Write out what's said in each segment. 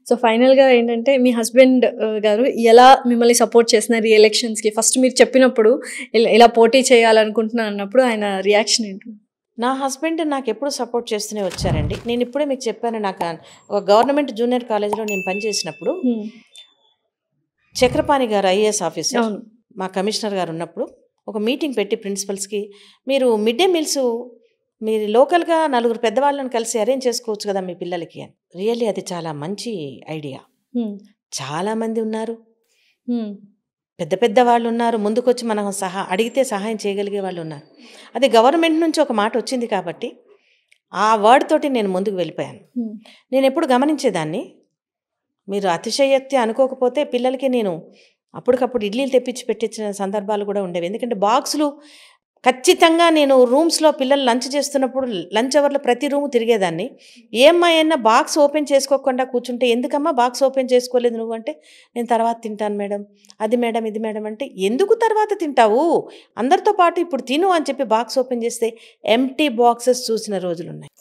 So ఫైనల్‌గా ఏంటంటే మీ husband గారు ఎలా మిమ్మల్ని సపోర్ట్ చేస్తున్నారు ఈ ఎలక్షన్స్‌కి? ఫస్ట్ మీరు చెప్పినప్పుడు ఇలా పోటీ చేయాలనుకుంటున్నా అన్నప్పుడు ఆయన రియాక్షన్ ఏంటి? నా హస్బెండ్ నాకెప్పుడు సపోర్ట్ చేస్తూనే వచ్చారండి. నేను ఇప్పుడే మీకు చెప్పాను, నాకు ఒక గవర్నమెంట్ జూనియర్ కాలేజ్‌లో నేను పనిచేసినప్పుడు చక్రపాణి గారు ఐఏఎస్ ఆఫీసర్, అవును. మా కమిషనర్ గారు ఉన్నప్పుడు ఒక మీటింగ్ పెట్టి ప్రిన్సిపల్స్‌కి, మీరు మిడ్ డే మీల్స్ మీరు లోకల్‌గా నలుగురు పెద్దవాళ్ళని కలిసి అరేంజ్ చేసుకోవచ్చు కదా మీ పిల్లలకి అని. రియల్లీ అది చాలా మంచి ఐడియా. చాలామంది ఉన్నారు, పెద్ద పెద్ద వాళ్ళు ఉన్నారు, ముందుకొచ్చి మనం అడిగితే సహాయం చేయగలిగే వాళ్ళు ఉన్నారు. అది గవర్నమెంట్ నుంచి ఒక మాట వచ్చింది కాబట్టి ఆ వర్డ్ తోటి నేను ముందుకు వెళ్ళిపోయాను. నేను ఎప్పుడు గమనించేదాన్ని, మీరు అతిశయోక్తి అనుకోకపోతే పిల్లలకి నేను అప్పటికప్పుడు ఇడ్లీలు తెప్పించి పెట్టించిన సందర్భాలు కూడా ఉండేవి. ఎందుకంటే బాక్సులు ఖచ్చితంగా నేను రూమ్స్లో పిల్లలు లంచ్ చేస్తున్నప్పుడు లంచ్ అవర్లో ప్రతి రూము తిరిగేదాన్ని. ఏమ్మా అయినా బాక్స్ ఓపెన్ చేసుకోకుండా కూర్చుంటే, ఎందుకమ్మా బాక్స్ ఓపెన్ చేసుకోలేదు నువ్వు అంటే, నేను తర్వాత తింటాను మేడం, అది మేడం, ఇది మేడం అంటే, ఎందుకు తర్వాత తింటావు, అందరితో పాటు ఇప్పుడు తిను అని చెప్పి బాక్స్ ఓపెన్ చేస్తే ఎంప్టీ బాక్సెస్ చూసిన రోజులున్నాయి.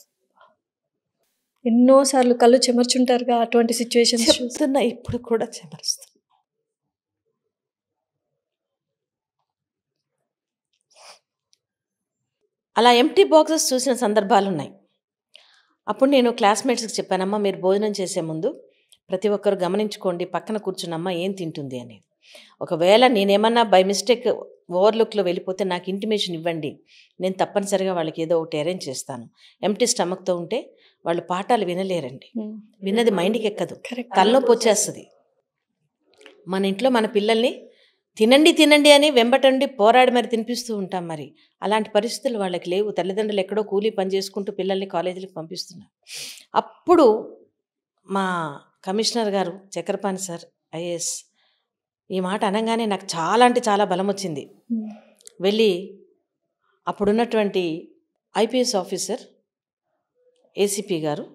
ఎన్నోసార్లు కళ్ళు చెమర్చుంటారుగా అటువంటి సిచ్యువేషన్స్ చెప్తున్నా, ఇప్పుడు కూడా చెమరుస్తుంది. అలా ఎంప్టీ బాక్సెస్ చూసిన సందర్భాలు ఉన్నాయి. అప్పుడు నేను క్లాస్మేట్స్కి చెప్పానమ్మా, మీరు భోజనం చేసే ముందు ప్రతి ఒక్కరు గమనించుకోండి, పక్కన కూర్చున్నమ్మా ఏం తింటుంది అని. ఒకవేళ నేనేమన్నా బై మిస్టేక్ ఓవర్లుక్లో వెళ్ళిపోతే నాకు ఇంటిమేషన్ ఇవ్వండి, నేను తప్పనిసరిగా వాళ్ళకి ఏదో ఒకటి అరేంజ్ చేస్తాను. ఎంప్టీ స్టమక్తో ఉంటే వాళ్ళు పాఠాలు వినలేరండి, విన్నది మైండ్కి ఎక్కదు, తలనొప్పి వచ్చేస్తుంది. మన ఇంట్లో మన పిల్లల్ని తినండి తినండి అని వెంబటండి పోరాడి మరి తినిపిస్తూ ఉంటాం. మరి అలాంటి పరిస్థితులు వాళ్ళకి లేవు. తల్లిదండ్రులు ఎక్కడో కూలీ పని చేసుకుంటూ పిల్లల్ని కాలేజీలకు పంపిస్తున్నారు. అప్పుడు మా కమిషనర్ గారు చక్రపాణి సార్ ఐఏఎస్ ఈ మాట అనగానే నాకు చాలా అంటే చాలా బలం వచ్చింది. వెళ్ళి అప్పుడున్నటువంటి ఐపీఎస్ ఆఫీసర్ ఏసీపీ గారు,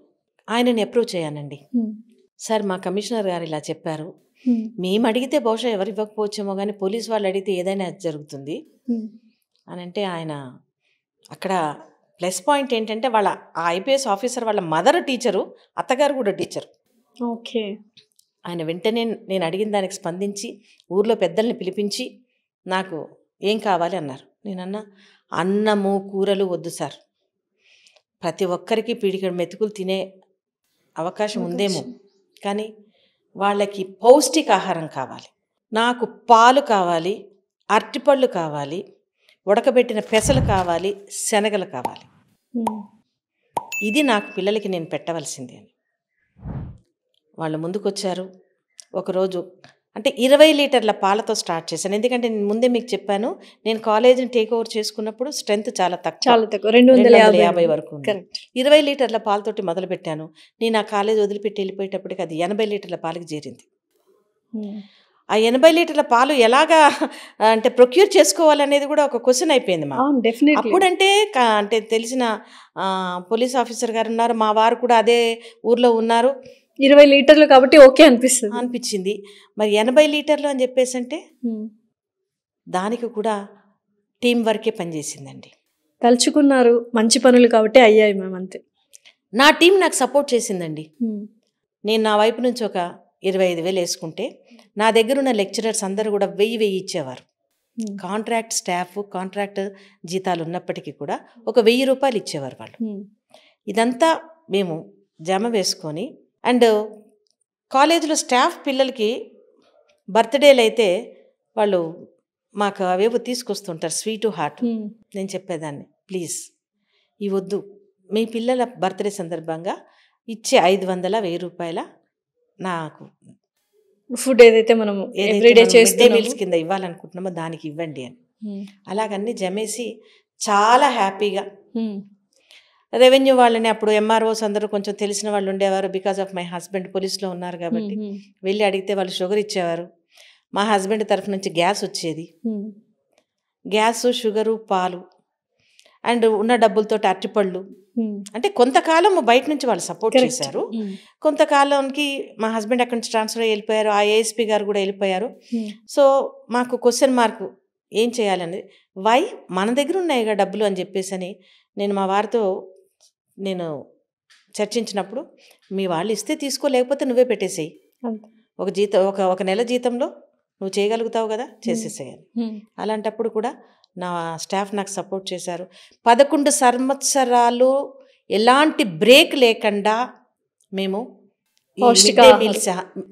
ఆయనని అప్రోచ్ అయ్యానండి. సార్, మా కమిషనర్ గారు ఇలా చెప్పారు, మేము అడిగితే బహుశా ఎవరు ఇవ్వకపోవచ్చేమో కానీ పోలీస్ వాళ్ళు అడిగితే ఏదైనా జరుగుతుంది అని అంటే, ఆయన అక్కడ ప్లస్ పాయింట్ ఏంటంటే వాళ్ళ ఆ ఐపీఎస్ ఆఫీసర్ వాళ్ళ మదర్ టీచరు, అత్తగారు కూడా టీచరు. ఓకే. ఆయన వెంటనే నేను అడిగిన దానికి స్పందించి ఊర్లో పెద్దల్ని పిలిపించి నాకు ఏం కావాలి అన్నారు. నేనన్నా, అన్నము కూరలు వద్దు సార్, ప్రతి ఒక్కరికి పిడికెడు మెతుకులు తినే అవకాశం ఉందేమో, కానీ వాళ్ళకి పౌష్టికాహారం కావాలి. నాకు పాలు కావాలి, అరటిపళ్ళు కావాలి, ఉడకబెట్టిన పెసలు కావాలి, శనగలు కావాలి. ఇది నాకు పిల్లలకి నేను పెట్టవలసింది అని వాళ్ళు ముందుకొచ్చారు. ఒకరోజు అంటే 20 లీటర్ల పాలతో స్టార్ట్ చేశాను. ఎందుకంటే నేను ముందే మీకు చెప్పాను, నేను కాలేజీని టేక్ ఓవర్ చేసుకున్నప్పుడు స్ట్రెంత్ చాలా తక్కువ, 250 వరకు ఉంది. 20 లీటర్ల పాలతోటి మొదలుపెట్టాను. నేను ఆ కాలేజ్ వదిలిపెట్టి వెళ్ళిపోయేటప్పటికి అది 80 లీటర్ల పాలకి చేరింది. ఆ 80 లీటర్ల పాలు ఎలాగా అంటే ప్రొక్యూర్ చేసుకోవాలనేది కూడా ఒక క్వశ్చన్ అయిపోయింది మాకు. అప్పుడంటే అంటే తెలిసిన పోలీస్ ఆఫీసర్ గారు ఉన్నారు, మా వారు కూడా అదే ఊర్లో ఉన్నారు. 20 లీటర్లు కాబట్టి ఓకే అనిపించింది. మరి 80 లీటర్లు అని చెప్పేసి అంటే దానికి కూడా టీం వర్కే పనిచేసిందండి. తలుచుకున్నారు, మంచి పనులు కాబట్టి అయ్యాయి మ్యామ్, అంతే. నా టీం నాకు సపోర్ట్ చేసిందండి. నేను నా వైపు నుంచి ఒక 25,000 వేసుకుంటే నా దగ్గర ఉన్న లెక్చరర్స్ అందరూ కూడా 1000 ఇచ్చేవారు. కాంట్రాక్ట్ స్టాఫ్, కాంట్రాక్ట్ జీతాలు ఉన్నప్పటికీ కూడా ఒక 1000 రూపాయలు ఇచ్చేవారు వాళ్ళు. ఇదంతా మేము జమ వేసుకొని, అండ్ కాలేజీలో స్టాఫ్ పిల్లలకి బర్త్డేలు అయితే వాళ్ళు మాకు అవేవో తీసుకొస్తుంటారు, స్వీటు హార్ట్. నేను చెప్పేదాన్ని, ప్లీజ్ ఇవద్దు, మీ పిల్లల బర్త్డే సందర్భంగా ఇచ్చే 500, 1000 రూపాయల నాకు ఫుడ్ ఏదైతే మనం ఎవ్రీడే మిడ్ డే మీల్స్ కింద ఇవ్వాలనుకుంటున్నామో దానికి ఇవ్వండి అని. అలాగన్నీ జమేసి చాలా హ్యాపీగా రెవెన్యూ వాళ్ళని, అప్పుడు ఎంఆర్ఓస్ అందరూ కొంచెం తెలిసిన వాళ్ళు ఉండేవారు, బికాజ్ ఆఫ్ మై హస్బెండ్ పోలీస్లో ఉన్నారు కాబట్టి వెళ్ళి అడిగితే వాళ్ళు షుగర్ ఇచ్చేవారు. మా హస్బెండ్ తరఫు నుంచి గ్యాస్ వచ్చేది, గ్యాసు, షుగరు, పాలు, అండ్ ఉన్న డబ్బులతో అరటిపళ్ళు. అంటే కొంతకాలం బయట నుంచి వాళ్ళు సపోర్ట్ చేశారు. కొంతకాలానికి మా హస్బెండ్ అక్కడి నుంచి ట్రాన్స్ఫర్ అయ్యి వెళ్ళిపోయారు, ఆ ఏఎస్పీ గారు కూడా వెళ్ళిపోయారు. సో మాకు క్వశ్చన్ మార్క్, ఏం చేయాలనేది, వై మన దగ్గర ఉన్నాయిగా డబ్బులు అని చెప్పేసి అని నేను మా వారితో నేను చర్చించినప్పుడు మీ వాళ్ళు ఇస్తే తీసుకో, లేకపోతే నువ్వే పెట్టేసేయి, ఒక నెల జీతంలో నువ్వు చేయగలుగుతావు కదా, చేసేసేయాలి. అలాంటప్పుడు కూడా నా స్టాఫ్ నాకు సపోర్ట్ చేశారు. 11 సంవత్సరాలు ఎలాంటి బ్రేక్ లేకుండా మేము మిడ్ డే మీల్స్,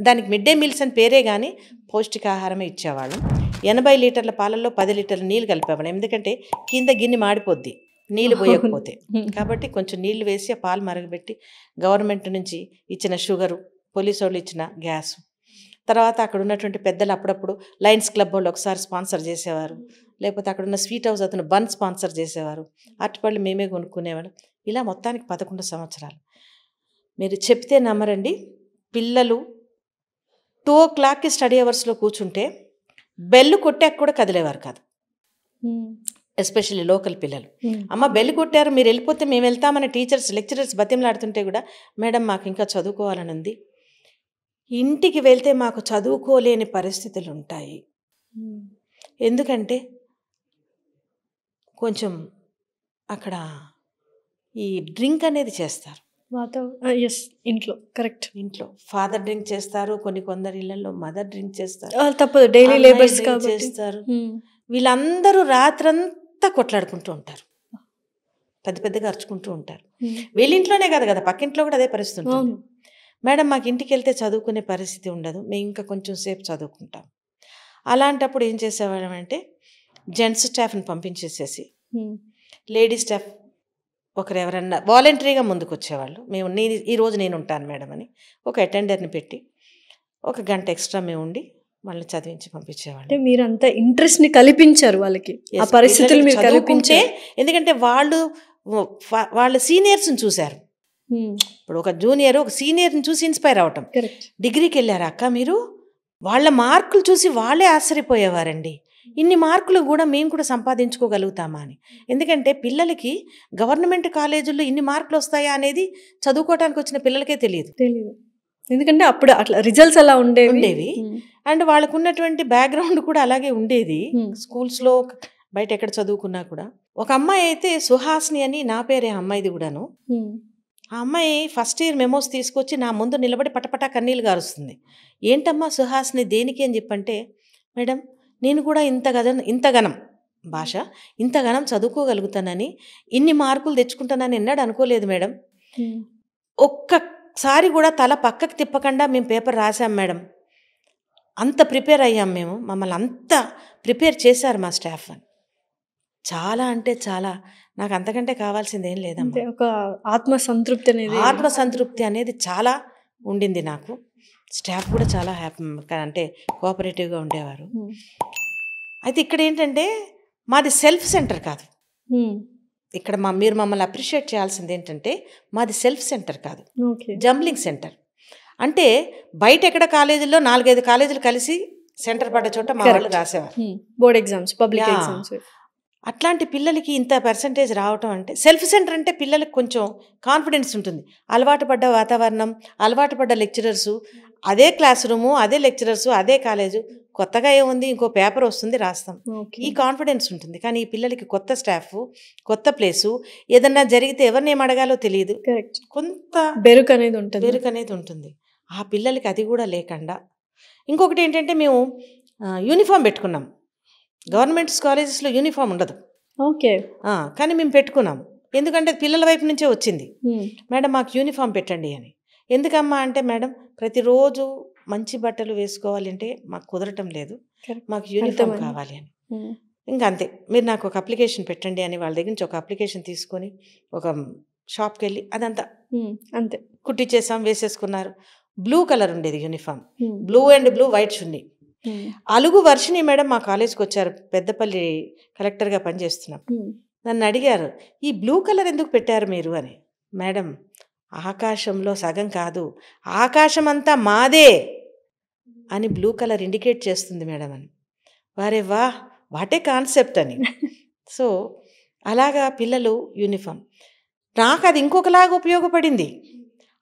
దానికి మిడ్ డే మీల్స్ అని పేరే కానీ పౌష్టికాహారమే ఇచ్చేవాళ్ళం. 80 లీటర్ల పాలల్లో 10 లీటర్ల నీళ్ళు కలిపేవాళ్ళం. ఎందుకంటే కింద గిన్నె మాడిపోద్ది నీళ్ళు పోయకపోతే. కాబట్టి కొంచెం నీళ్లు వేసి ఆ పాలు మరగబెట్టి గవర్నమెంట్ నుంచి ఇచ్చిన షుగరు, పోలీసు వాళ్ళు ఇచ్చిన గ్యాసు, తర్వాత అక్కడ ఉన్నటువంటి పెద్దలు అప్పుడప్పుడు లయన్స్ క్లబ్ వాళ్ళు ఒకసారి స్పాన్సర్ చేసేవారు, లేకపోతే అక్కడ ఉన్న స్వీట్ హౌస్ అతను బన్ స్పాన్సర్ చేసేవారు, అరటిపళ్ళు మేమే కొనుక్కునేవాళ్ళం. ఇలా మొత్తానికి 11 సంవత్సరాలు. మీరు చెప్తే నమ్మరండి, పిల్లలు 2 o'clockకి స్టడీ అవర్స్లో కూర్చుంటే బెల్లు కొట్టాక కూడా కదిలేవారు కాదు. ఎస్పెషల్లీ లోకల్ పిల్లలు. అమ్మ బెల్లు కొట్టారు మీరు వెళ్ళిపోతే మేము వెళ్తామని లెక్చరర్స్ బతిమలాడుతుంటే కూడా, మేడం మాకు ఇంకా చదువుకోవాలని ఉంది, ఇంటికి వెళ్తే మాకు చదువుకోలేని పరిస్థితులు ఉంటాయి. ఎందుకంటే కొంచెం అక్కడ ఈ డ్రింక్ అనేది చేస్తారు ఇంట్లో. కరెక్ట్. ఇంట్లో ఫాదర్ డ్రింక్ చేస్తారు, కొందరు ఇళ్లలో మదర్ డ్రింక్ చేస్తారు, తప్పదు, డైలీ లేబర్స్ చేస్తారు. వీళ్ళందరూ రాత్రంతా కొట్లాడుకుంటూ ఉంటారు, పెద్దగా అరుచుకుంటూ ఉంటారు. వీళ్ళింట్లోనే కాదు కదా, పక్కింట్లో కూడా అదే పరిస్థితి ఉంటుంది. మేడం మాకు ఇంటికి వెళ్తే చదువుకునే పరిస్థితి ఉండదు, మేము ఇంకా కొంచెం సేపు చదువుకుంటాం. అలాంటప్పుడు ఏం చేసేవాళ్ళం అంటే జెంట్స్ స్టాఫ్ని పంపించేసేసి లేడీ స్టాఫ్ ఒకరు ఎవరన్నా వాలంటరీగా ముందుకు వచ్చేవాళ్ళు. ఈరోజు నేను ఉంటాను మేడం అని ఒక అటెండర్ని పెట్టి 1 గంట ఎక్స్ట్రా మేము ఉండి మళ్ళీ చదివించి పంపించేవాళ్ళు. అంటే మీరు అంత ఇంట్రెస్ట్ని కల్పించారు వాళ్ళకి, ఆ పరిస్థితులు మీరు కల్పించే. ఎందుకంటే వాళ్ళ సీనియర్స్ని చూశారు. ఇప్పుడు ఒక జూనియర్ ఒక సీనియర్ని చూసి ఇన్స్పైర్ అవటం. డిగ్రీకి వెళ్ళారు అక్క మీరు, వాళ్ళ మార్కులు చూసి వాళ్ళే ఆశ్చర్యపోయేవారండి, ఇన్ని మార్కులు కూడా మేము కూడా సంపాదించుకోగలుగుతామా అని. ఎందుకంటే పిల్లలకి గవర్నమెంట్ కాలేజీల్లో ఇన్ని మార్కులు వస్తాయా అనేది చదువుకోవడానికి వచ్చిన పిల్లలకే తెలియదు. ఎందుకంటే అప్పుడు అట్లా రిజల్ట్స్ అలా ఉండేవి. అండ్ వాళ్ళకు ఉన్నటువంటి బ్యాక్గ్రౌండ్ కూడా అలాగే ఉండేది. స్కూల్స్లో బయట ఎక్కడ చదువుకున్నా కూడా. ఒక అమ్మాయి అయితే సుహాస్ని అని, నా పేరే అమ్మాయిది కూడాను. ఆ అమ్మాయి ఫస్ట్ ఇయర్ మెమోస్ తీసుకొచ్చి నా ముందు నిలబడి పటపటా కన్నీళ్ళు గారుస్తుంది. ఏంటమ్మా సుహాస్ని దేనికి అని చెప్పంటే, మేడం నేను కూడా ఇంతగనం చదువుకోగలుగుతానని, ఇన్ని మార్కులు తెచ్చుకుంటానని ఎన్నడూ అనుకోలేదు మేడం. ఒక్కసారి కూడా తల పక్కకు తిప్పకుండా మేము పేపర్ రాసాం మేడం, అంత ప్రిపేర్ అయ్యాం మేము, మమ్మల్ని అంత ప్రిపేర్ చేశారు మా స్టాఫ్ అని. చాలా అంటే చాలా, నాకు అంతకంటే కావాల్సింది ఏం లేదమ్మా. ఒక ఆత్మసంతృప్తి అనేది చాలా ఉండింది నాకు. స్టాఫ్ కూడా చాలా హ్యాపీ, అంటే కోఆపరేటివ్గా ఉండేవారు. అయితే ఇక్కడ ఏంటంటే మాది సెల్ఫ్ సెంటర్ కాదు. ఇక్కడ మీరు మమ్మల్ని అప్రిషియేట్ చేయాల్సింది ఏంటంటే మాది సెల్ఫ్ సెంటర్ కాదు, జంబ్లింగ్ సెంటర్. అంటే బయట ఎక్కడ కాలేజీల్లో 4-5 కాలేజీలు కలిసి సెంటర్ పడ్డ చోట మా వాళ్ళు రాసేవారు బోర్డ్ ఎగ్జామ్స్, పబ్లిక్ ఎగ్జామ్స్. అట్లాంటి పిల్లలకి ఇంత పర్సంటేజ్ రావటం అంటే, సెల్ఫ్ సెంటర్ అంటే పిల్లలకు కొంచెం కాన్ఫిడెన్స్ ఉంటుంది. అలవాటు పడ్డ వాతావరణం, అలవాటు పడ్డ లెక్చరర్సు, అదే క్లాస్ రూము, అదే లెక్చరర్సు, అదే కాలేజు, కొత్తగా ఏముంది ఇంకో పేపర్ వస్తుంది రాస్తాం, ఈ కాన్ఫిడెన్స్ ఉంటుంది. కానీ ఈ పిల్లలకి కొత్త స్టాఫ్, కొత్త ప్లేసు, ఏదన్నా జరిగితే ఎవరిని ఏం అడగాలో తెలియదు, కొంత బెరుకు అనేది ఉంటుంది. ఆ పిల్లలకి అది కూడా లేకుండా, ఇంకొకటి ఏంటంటే మేము యూనిఫామ్ పెట్టుకున్నాం. గవర్నమెంట్ కాలేజెస్లో యూనిఫామ్ ఉండదు, కానీ మేము పెట్టుకున్నాం. ఎందుకంటే పిల్లల వైపు నుంచే వచ్చింది, మేడం మాకు యూనిఫామ్ పెట్టండి అని. ఎందుకమ్మా అంటే, మేడం ప్రతిరోజు మంచి బట్టలు వేసుకోవాలి అంటే మాకు కుదరటం లేదు, మాకు యూనిఫామ్ కావాలి అని. ఇంకా అంతే, మీరు నాకు ఒక అప్లికేషన్ పెట్టండి అని వాళ్ళ దగ్గర నుంచి ఒక అప్లికేషన్ తీసుకొని ఒక షాప్కి వెళ్ళి అదంతా అంతే కుట్టించేసాం, వేసేసుకున్నారు. బ్లూ కలర్ ఉండేది uniform, blue and blue white చున్నీ. అలుగు వర్షిణి మేడం మా కాలేజ్కి వచ్చారు, పెద్దపల్లి కలెక్టర్గా పనిచేస్తున్నాం. నన్ను అడిగారు, ఈ బ్లూ కలర్ ఎందుకు పెట్టారు మీరు అని. మేడం ఆకాశంలో సగం కాదు, ఆకాశం అంతా మాదే అని బ్లూ కలర్ ఇండికేట్ చేస్తుంది మేడం అని. వారే వాటే కాన్సెప్ట్ అని. సో అలాగా పిల్లలు యూనిఫామ్, నాకు అది ఇంకొకలాగా ఉపయోగపడింది.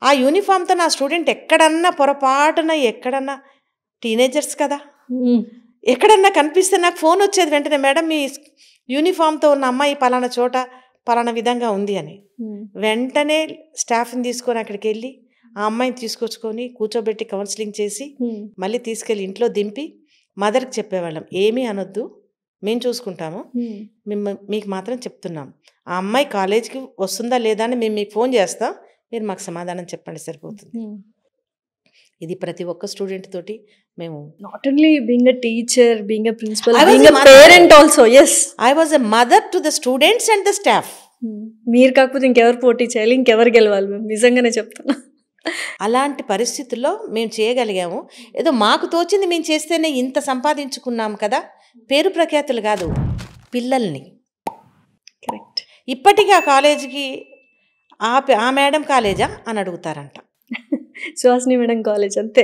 ఆ యూనిఫామ్తో నా స్టూడెంట్ ఎక్కడన్నా పొరపాటున ఎక్కడన్నా, టీనేజర్స్ కదా, ఎక్కడన్నా కనిపిస్తే నాకు ఫోన్ వచ్చేది వెంటనే, మేడం మీ యూనిఫామ్తో ఉన్న అమ్మాయి పలానా చోట పలానా విధంగా ఉంది అని. వెంటనే స్టాఫ్ని తీసుకొని అక్కడికి వెళ్ళి ఆ అమ్మాయిని తీసుకొచ్చుకొని కూర్చోబెట్టి కౌన్సిలింగ్ చేసి మళ్ళీ తీసుకెళ్ళి ఇంట్లో దింపి మదర్కి చెప్పేవాళ్ళం, ఏమీ అనొద్దు, మేము చూసుకుంటాము, మీకు మాత్రం చెప్తున్నాం, ఆ అమ్మాయి కాలేజీకి వస్తుందా లేదా అని మేము మీకు ఫోన్ చేస్తాం, మీరు మాకు సమాధానం చెప్పండి సరిపోతుంది. ఇది ప్రతి ఒక్క స్టూడెంట్ తోటి మేము not only being a teacher, being a principal, I was being a a mother. Parent also. Yes, I was a mother to the students and the staff. మీరు కాకపోతే ఇంకెవరు పోటీ చేయాలి, ఇంకెవరు గెలవాలి మేము, నిజంగానే చెప్తున్నా. అలాంటి పరిస్థితుల్లో మేము చేయగలిగాము. ఏదో మాకు తోచింది మేము చేస్తేనే ఇంత సంపాదించుకున్నాం కదా, పేరు ప్రఖ్యాతులు కాదు, పిల్లల్ని. కరెక్ట్. ఇప్పటికీ ఆ కాలేజీకి ఆ మేడం కాలేజా అని అడుగుతారంట. సుహాసిని మేడం కాలేజ్ అంతే.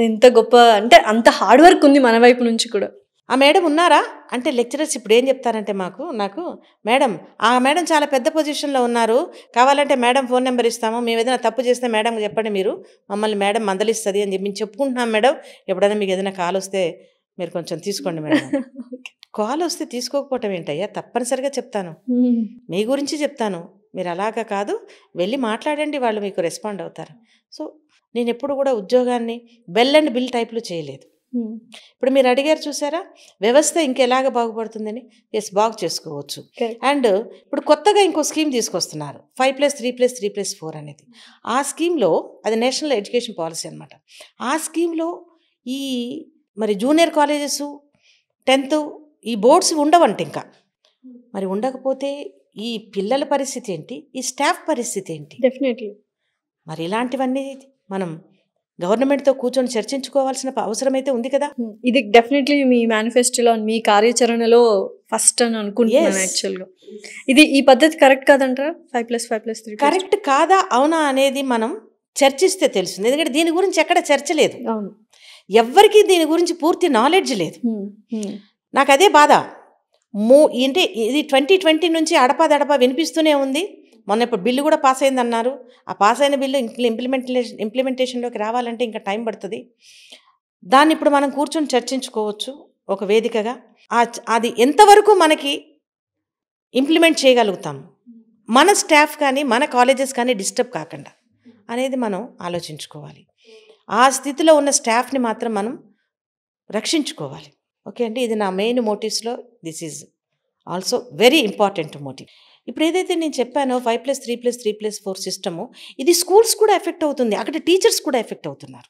ఎంత గొప్ప అంటే అంత హార్డ్ వర్క్ ఉంది మన వైపు నుంచి కూడా. ఆ మేడం ఉన్నారా అంటే లెక్చరర్స్ ఇప్పుడు ఏం చెప్తారంటే నాకు మేడం, ఆ మేడం చాలా పెద్ద పొజిషన్లో ఉన్నారు, కావాలంటే మేడం ఫోన్ నెంబర్ ఇస్తాము, మేము ఏదైనా తప్పు చేస్తే మేడం చెప్పండి, మీరు మమ్మల్ని మేడం మందలిస్తుంది అని చెప్పి మేము చెప్పుకుంటున్నాం మేడం, ఎప్పుడైనా మీకు ఏదైనా కాల్ వస్తే మీరు కొంచెం తీసుకోండి మేడం. కాల్ వస్తే తీసుకోకపోవటం ఏంటయ్యా, తప్పనిసరిగా చెప్తాను, మీ గురించి చెప్తాను, మీరు అలాగా కాదు, వెళ్ళి మాట్లాడండి, వాళ్ళు మీకు రెస్పాండ్ అవుతారు. సో నేను ఎప్పుడు కూడా ఉద్యోగాన్ని బెల్ అండ్ బిల్ టైప్లో చేయలేదు. ఇప్పుడు మీరు అడిగారు చూసారా, వ్యవస్థ ఇంకెలాగ బాగుపడుతుందని. ఎస్, బాగు చేసుకోవచ్చు. అండ్ ఇప్పుడు కొత్తగా ఇంకో స్కీమ్ తీసుకొస్తున్నారు, 5+3+3+4 అనేది. ఆ స్కీమ్లో అది నేషనల్ ఎడ్యుకేషన్ పాలసీ అనమాట. ఆ స్కీమ్లో ఈ మరి జూనియర్ కాలేజెస్, 10th ఈ బోర్డ్స్ ఉండవంట. ఇంకా మరి ఉండకపోతే ఈ పిల్లల పరిస్థితి ఏంటి, ఈ స్టాఫ్ పరిస్థితి ఏంటి? డెఫినెట్లీ. మరి ఇలాంటివన్నీ మనం గవర్నమెంట్తో కూర్చొని చర్చించుకోవాల్సిన అవసరం అయితే ఉంది కదా. ఇది డెఫినెట్లీ మీ మేనిఫెస్టోలో, మీ కార్యాచరణలో ఫస్ట్ అని అనుకుంటున్నాను యాక్చువల్గా. ఈ పద్ధతి కరెక్ట్ కాదంటారా? 5+5+3 కరెక్ట్ కాదా అవునా అనేది మనం చర్చిస్తే తెలుస్తుంది. ఎందుకంటే దీని గురించి ఎక్కడ చర్చ లేదు, ఎవ్వరికీ దీని గురించి పూర్తి నాలెడ్జ్ లేదు. నాకు అదే బాధ. అంటే ఇది 2020 నుంచి అడపాదడపా వినిపిస్తూనే ఉంది. మొన్న ఇప్పుడు బిల్లు కూడా పాస్ అయిందన్నారు. ఆ పాస్ అయిన బిల్లు ఇంప్లిమెంటేషన్లోకి రావాలంటే ఇంకా టైం పడుతుంది. దాన్ని ఇప్పుడు మనం కూర్చొని చర్చించుకోవచ్చు ఒక వేదికగా. అది ఎంతవరకు మనకి ఇంప్లిమెంట్ చేయగలుగుతాం, మన స్టాఫ్ కానీ మన కాలేజెస్ కానీ డిస్టర్బ్ కాకుండా అనేది మనం ఆలోచించుకోవాలి. ఆ స్థితిలో ఉన్న స్టాఫ్ని మాత్రం మనం రక్షించుకోవాలి. ఓకే అండి, ఇది నా మెయిన్ మోటివ్స్లో this is also very important motive. ఇప్పుడు ఏదైతే నేను చెప్పానో 5+3+3+4 సిస్టము, ఇది స్కూల్స్ కూడా ఎఫెక్ట్ అవుతుంది, అక్కడ టీచర్స్ కూడా ఎఫెక్ట్ అవుతున్నారు.